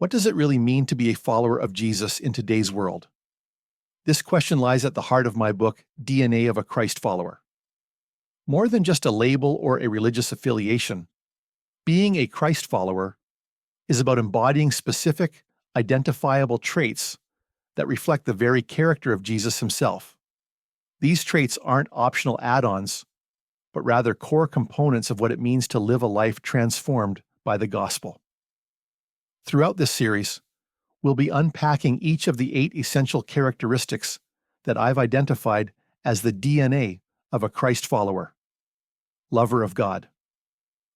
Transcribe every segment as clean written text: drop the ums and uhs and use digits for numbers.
What does it really mean to be a follower of Jesus in today's world? This question lies at the heart of my book, DNA of a Christ Follower. More than just a label or a religious affiliation, being a Christ follower is about embodying specific, identifiable traits that reflect the very character of Jesus himself. These traits aren't optional add-ons, but rather core components of what it means to live a life transformed by the gospel. Throughout this series, we'll be unpacking each of the 8 essential characteristics that I've identified as the DNA of a Christ follower. Lover of God.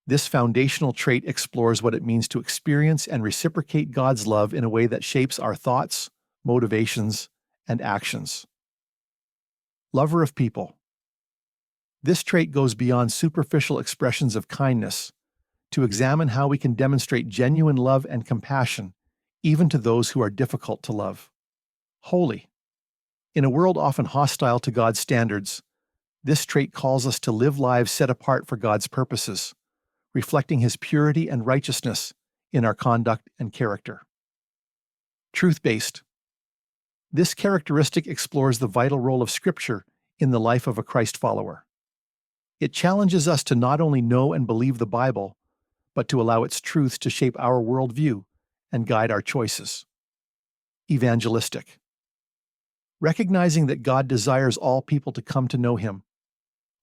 This foundational trait explores what it means to experience and reciprocate God's love in a way that shapes our thoughts, motivations, and actions. Lover of people. This trait goes beyond superficial expressions of kindness to examine how we can demonstrate genuine love and compassion even to those who are difficult to love. Holy. In a world often hostile to God's standards, this trait calls us to live lives set apart for God's purposes, reflecting His purity and righteousness in our conduct and character. Truth-based. This characteristic explores the vital role of Scripture in the life of a Christ follower. It challenges us to not only know and believe the Bible, but to allow its truths to shape our worldview and guide our choices. Evangelistic. Recognizing that God desires all people to come to know Him,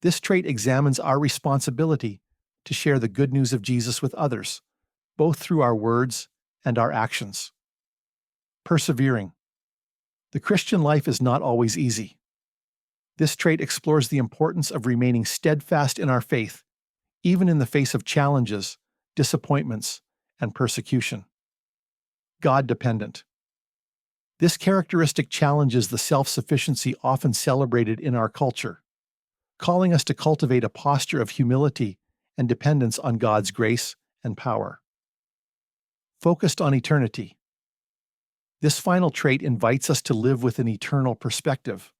this trait examines our responsibility to share the good news of Jesus with others, both through our words and our actions. Persevering. The Christian life is not always easy. This trait explores the importance of remaining steadfast in our faith, even in the face of challenges, disappointments, and persecution. God-dependent. This characteristic challenges the self-sufficiency often celebrated in our culture, calling us to cultivate a posture of humility and dependence on God's grace and power. Focused on eternity. This final trait invites us to live with an eternal perspective,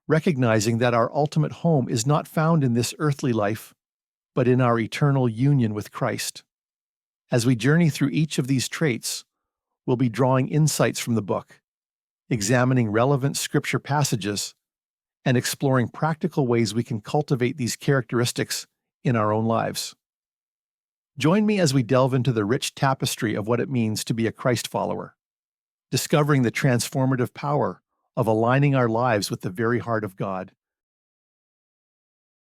recognizing that our ultimate home is not found in this earthly life, but in our eternal union with Christ. As we journey through each of these traits, we'll be drawing insights from the book, examining relevant Scripture passages, and exploring practical ways we can cultivate these characteristics in our own lives. Join me as we delve into the rich tapestry of what it means to be a Christ follower, discovering the transformative power of aligning our lives with the very heart of God.